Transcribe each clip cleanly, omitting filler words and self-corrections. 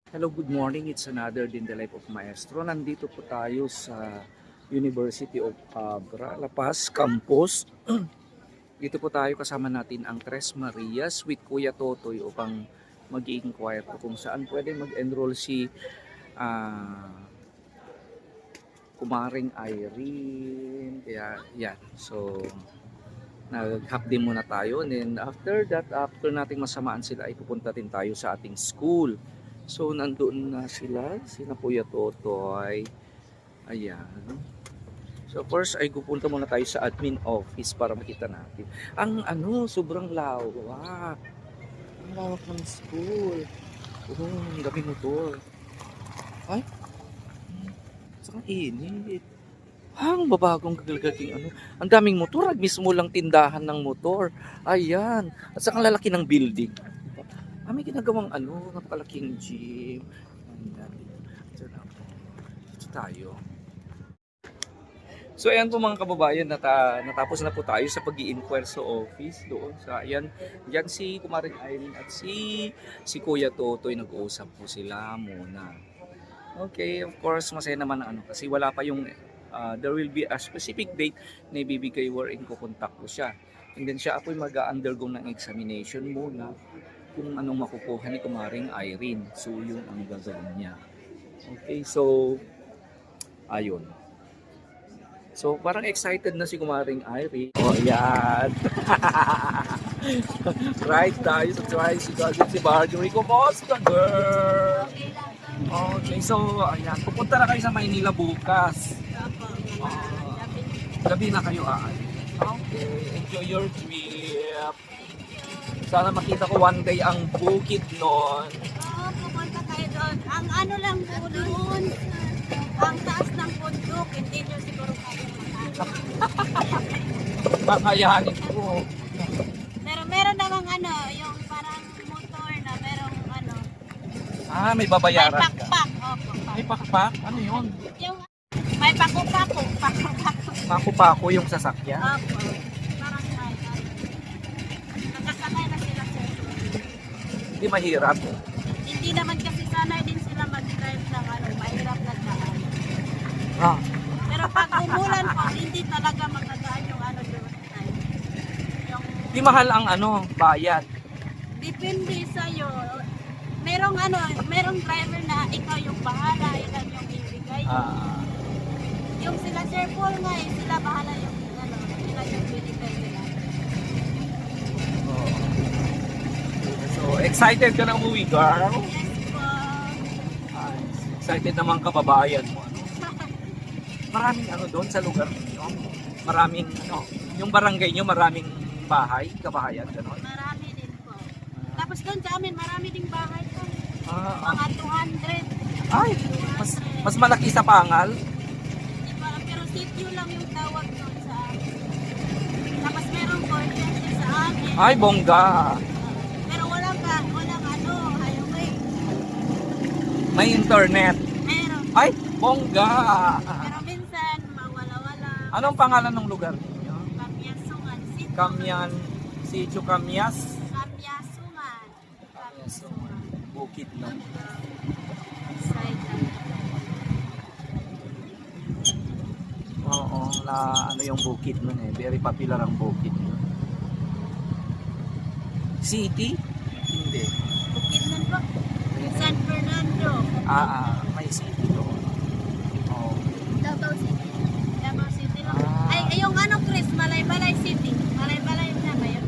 Hello, good morning. It's another din the life of Maestro. Nandito po tayo sa University of La Paz Campus. Dito po tayo kasama natin ang Tres Marias with Kuya Totoy upang mag-i-inquire po kung saan pwede mag-enroll si ah, Kumaring Irene. Kaya yan. So, nag-half day muna tayo. And then after that, after nating masamaan sila, ay pupunta din tayo sa ating school. So, nandoon na sina Kuya Totoy. Ayan. So, first ay pupunta muna tayo sa admin office para makita natin. Sobrang lawak. Ang lawak ng school. Oh, ang daming motor. Ay, saan init. Ang babagong gagalgating Ang daming motor. Mismo lang tindahan ng motor. Ayan. At saka lalaki ng building. May ginagawang napakalaking gym. Ayan. Ito tayo. So ayan po mga kababayan, natapos na po tayo sa pag-i-inquire sa office doon. Sa ayan, diyan si Kumaring Irene at si Kuya Totoy nag-uusap po sila muna. Okay, of course masaya naman kasi wala pa yung there will be a specific date na ibibigay wherein kukontak ko siya. And then siya apo'y mag-undergo ng examination muna kung anong makukuha ni Kumaring Irene. So yun ang gagawin niya. Okay, so ayun. So parang excited na si Kumaring Irene. Oh, yan. Right tayo sa tricycle si Marjorie. Kumusta, girl? Okay, so ayan. Pupunta na kayo sa Maynila bukas. Gabi na kayo Okay, enjoy your trip. Sana makita ko one day ang bukid noon. Oo, pupunta kayo doon. Ang ano lang po doon, ang taas ng bundok, hindi nyo siguro kayo Kakayanin ko. Pero meron namang yung parang motor na merong May may babayaran ka. pakpak. Opo, May pakpak? Ano yun? yung may pakupako. Paku-pako yung sasakyan? Opo, parang may nakasakay na sila sir. Hindi mahirap. Hindi naman kasi sanay din sila mag-drive ng mahirap na daan. Pero pag umulan po, hindi talaga magagaan yung doon. Yung Di mahal ang bayad. depende sa'yo. Merong driver na ikaw yung bahala, ilan yung ibigay. Yung sila Sir Paul nga sila bahala yung ilan yung binigay nila. So, excited ka na umuwi, girl? Yes po. Excited naman kababayan mo. Maraming doon sa lugar niyo. Maraming yung barangay niyo, maraming kabahayan, gano'n. Marami din po. Tapos doon sa amin, marami ding bahay po. Ah, Mga 200. Ay, mas malaki sa Pangal. Diba? Pero sityo lang yung tawag doon sa amin. Tapos merong courtyard sa amin. Ay, bongga. Pero walang highway. May internet. Meron. Ay, bongga. Pero minsan, mawala-wala. Anong pangalan ng lugar niyo? Kamyasungan. Kamyan, Sitio Kamyas. Kamyasungan. Kamyasungan. Bukid na. Side Oo, yung bukid nun Very popular ang bukid nun. City? Hindi. Bukidnon po. San Fernando. May city doon. Oh. Davao City. Davao City lang. Ah. Ay, yung Chris, Malaybalay City. Malaybalay na ba yun?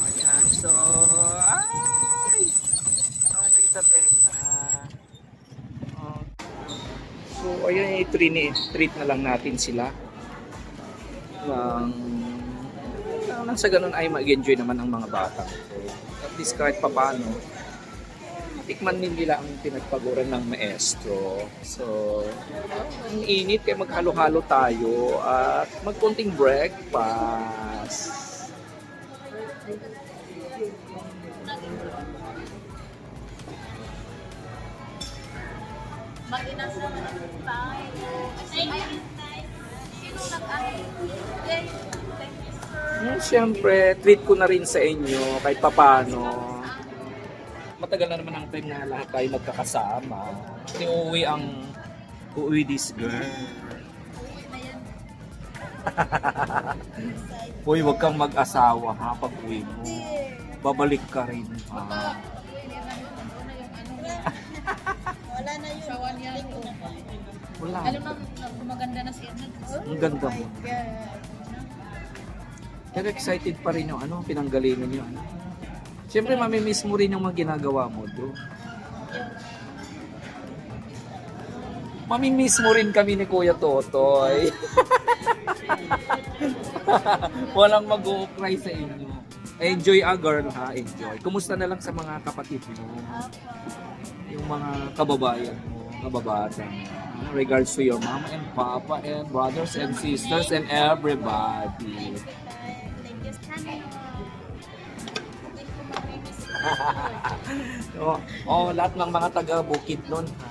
Ayan, so, nakita tenga. Oh. So, ayun, i-treat na lang natin sila. Nang sa ganun ay mag-enjoy naman ang mga bata. So, at least kahit papano, tikman din nila ang pinagpaguran ng maestro. So, ang init kaya maghalo-halo tayo at magkonting breakfast. Mag-inasa naman ang bahay. Ay, Siyempre, treat ko na rin sa inyo kahit papano. Matagal na naman ang time na lahat tayo magkakasama. Kasi uuwi this girl. Uy, wag kang mag-asawa ha pag uwi mo. Babalik ka rin ha. Wala na yun. Sawan niya. Wala. Alam mo, maganda na si Edmund. Ang ganda mo. Pero excited pa rin yung pinanggalingan yung Siyempre, mamimiss mo rin yung mga ginagawa mo doon. Mamimiss mo rin kami ni Kuya Totoy. Walang mag-o-cry sa inyo. Enjoy girl ha, enjoy. Kumusta na lang sa mga kapatid mo? Yung mga kababayan mo, kababata mo. Regards to your mama and papa and brothers and sisters and everybody. Lahat ng mga taga-Bukid nun ha.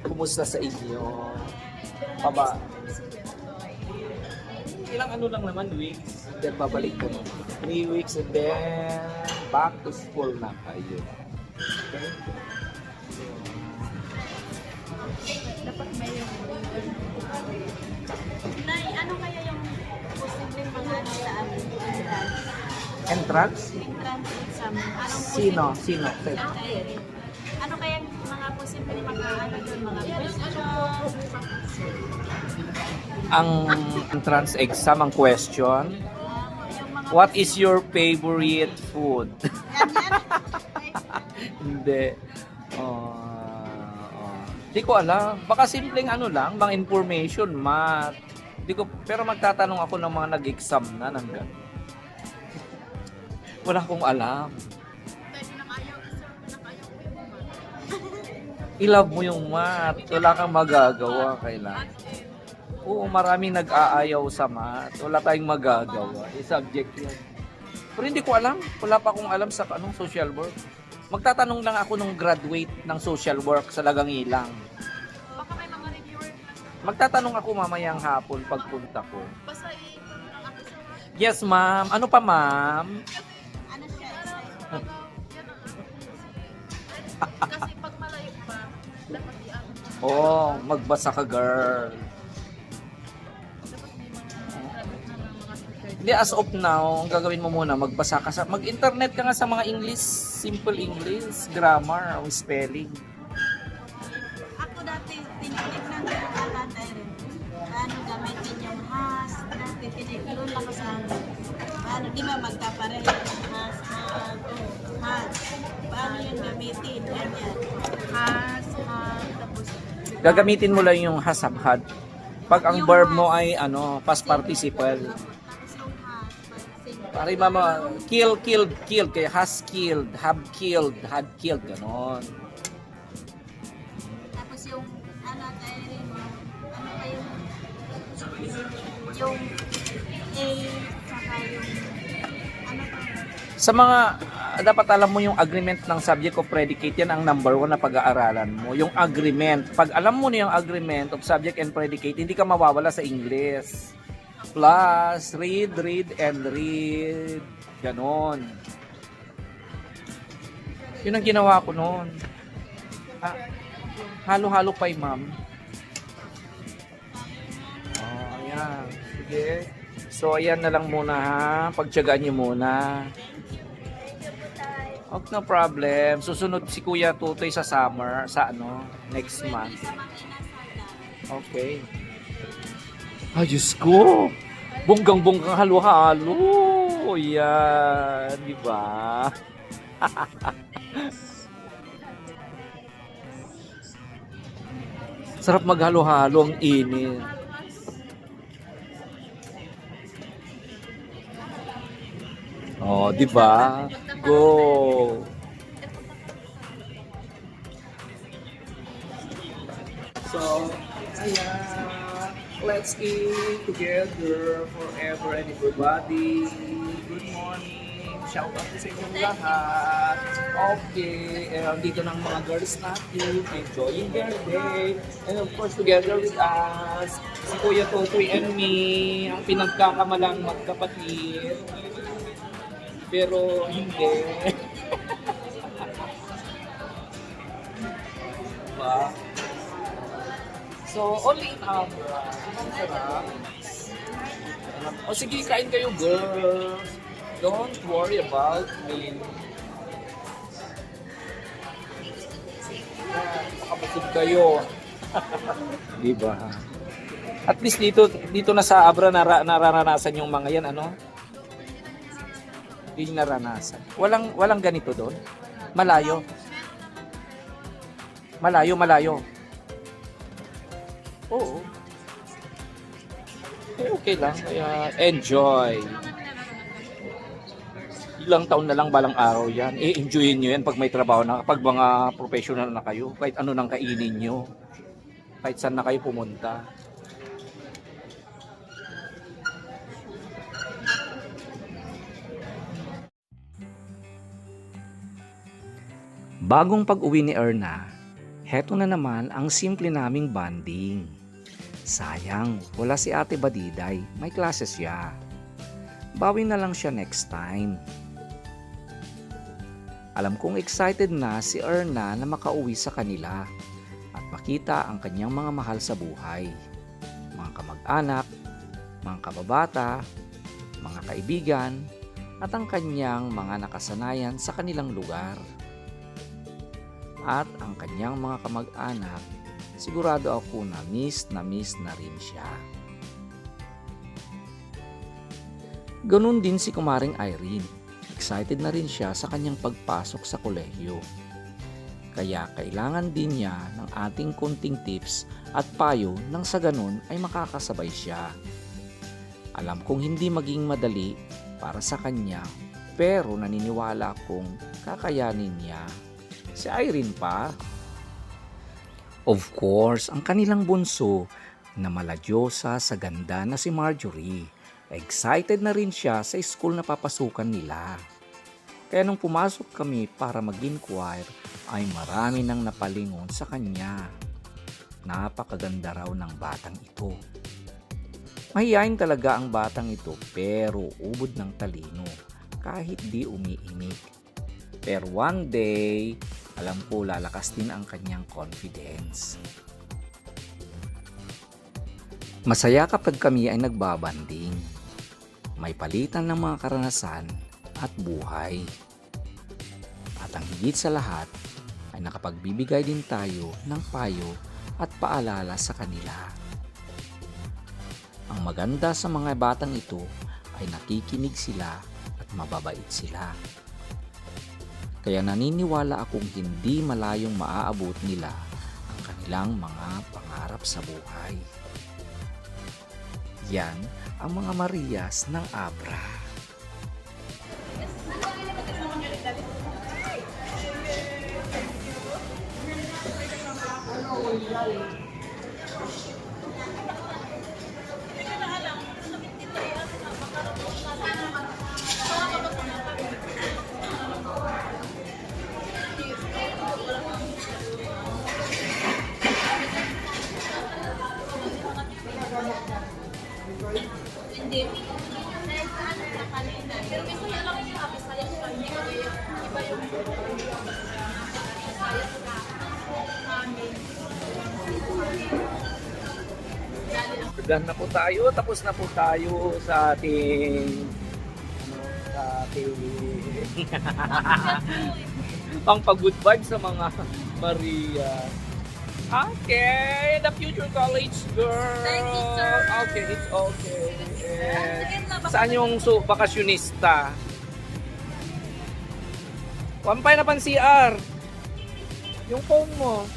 Kumusta sa inyo? Ilang lang naman, weeks. Then babalik ko na. 3 weeks and then back to school na kayo. Okay? Dapat may Nay, ano kaya yung posibleng mga sa amin? Entrance? Entrance exam. Sino? Ano kaya mga posibleng mga question? Ang entrance exam, ang question, what is your favorite food? Hindi. Hindi ko alam. Baka simpleng lang, mga information, math. Pero magtatanong ako ng mga nag-exam na ng ganun. Wala akong alam. I-love mo yung math. Wala kang magagawa kailangan. Oo, maraming nag-aayaw sa math. Wala tayong magagawa. I-subject yun. Pero hindi ko alam. Wala pa akong alam sa social work. Magtatanong lang ako nung graduate ng social work sa Lagangilang. Baka may mga reviewer na. Magtatanong ako mamayang hapon pagpunta ko. Basta i-tanong lang ako sa mga. Yes, ma'am. Ano pa, ma'am? Ano siya? Kasi pag malayo pa, dapat i-ano. Oo, magbasa ka, girl. Dapat may mga graduate na ng mga teacher. Hindi, as of now, ang gagawin mo muna, magbasa ka mag-internet ka nga sa mga English, simple English, grammar, o spelling. Ako dati, tinitignan ko yung alantay rin. Paano gamitin yung has. Dati, tinitignan ako sa amin. Paano, di ba magkapareho yung has. Paano yung gamitin? Ganyan. Tapos, Gagamitin mo lang yung has, have, had. Pag ang verb mo ay past participle. Tapos yung has. Pari mama, killed, kaya has killed, have killed, had killed, ganon. Tapos yung alantay rin mo. Ano pa yung A, saka yung ano pa Sa mga, dapat alam mo yung agreement ng subject of predicate, yan ang number 1 na pag-aaralan mo. Yung agreement. Pag alam mo na yung agreement of subject and predicate, hindi ka mawawala sa English. Plus, read, and read. Ganon. Yun ang ginawa ko noon. Halo-halo pa ma'am. Ayan. Sige. So, ayan na lang muna ha. Pagtiyagaan nyo muna. Okay, no problem. Susunod si Kuya Tutoy sa summer, next month. Okay. Ay, Diyos ko! Bonggang-bonggang halo-halo! Yan, di ba? Sarap maghalo-halo, ang init. Oh, di ba? Go! So, ayan. Let's eat together forever and everybody. Good morning. Shout out sa inyong lahat. Okay, dito ng mga girls natin, enjoying their day. And of course, together with us, si Kuya Totoy and me, ang pinagkakamalang magkapatid. Pero hindi. Diba? So, only in Abra. Ang sarap. O sige, kain kayo, girls. Don't worry about me. Makabusog kayo. Diba? At least dito na sa Abra nararanasan yung mga yan, ano? Hindi naranasan. Walang ganito doon. Malayo. Malayo. Oo. Okay lang. Kaya enjoy. Ilang taon na lang balang araw yan. Enjoyin nyo yan pag may trabaho na. Pag mga professional na kayo. Kahit ano nang kainin nyo. Kahit saan na kayo pumunta. Bagong pag-uwi ni Erna, heto na naman ang simple naming bonding. Sayang, wala si Ate Badiday, may classes siya. Bawi na lang siya next time. Alam kong excited na si Erna na makauwi sa kanila at makita ang kanyang mga mahal sa buhay. Mga kamag-anak, mga kababata, mga kaibigan, at ang kanyang mga nakasanayan sa kanilang lugar. At ang kanyang mga kamag-anak, sigurado ako na miss na rin siya. Ganun din si Kumaring Irene. Excited na rin siya sa kanyang pagpasok sa kolehiyo. Kaya kailangan din niya ng ating konting tips at payo nang sa ganun ay makakasabay siya. Alam kong hindi maging madali para sa kanya, pero naniniwala kong kakayanin niya. Si Irene pa. Of course, ang kanilang bunso na maladyosa sa ganda na si Marjorie. Excited na rin siya sa school na papasukan nila. Kaya nung pumasok kami para mag-inquire, ay marami nang napalingon sa kanya. Napakaganda raw ng batang ito. Mahiyain talaga ang batang ito pero ubod ng talino kahit di umiimik. Pero one day, alam ko lalakas din ang kanyang confidence. Masaya kapag kami ay nagbabanding. May palitan ng mga karanasan at buhay. At ang higit sa lahat ay nakapagbibigay din tayo ng payo at paalala sa kanila. Ang maganda sa mga batang ito ay nakikinig sila at mababait sila. Kaya naniniwala akong hindi malayong maaabot nila ang kanilang mga pangarap sa buhay. Yan ang mga Marias ng Abra. Hindi. Pero gusto niya lang yung sabi sa'yo, hindi ko iba yung Done na po tayo. Tapos na po tayo sa ating pang pag-good vibes sa mga Maria. Okay, the future college girl. Thank you, sir. Okay, it's okay. Saan yung bakasyonista? Wampay na pan CR. Yung phone mo.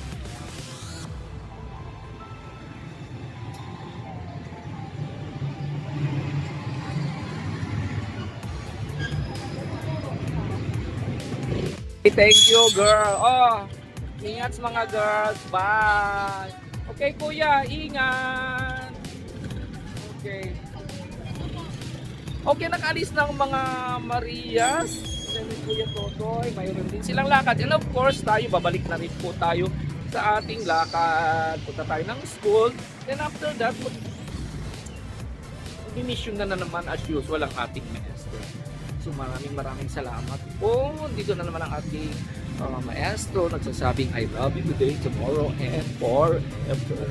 Thank you, girl. Oh, ingat mga girls. Bye. Okay, kuya, ingat. Okay. Okay, nakaalis ng mga Marias. Then Kuya Totoy, mayroon din silang lakad. And of course, tayo, babalik na rin po tayo sa ating lakad. Punta tayo ng school. Then after that, i-mission na naman as usual ang ating maestro. So maraming salamat po. Dito na naman ang ating maestro nagsasabing I love you today, tomorrow, and forever.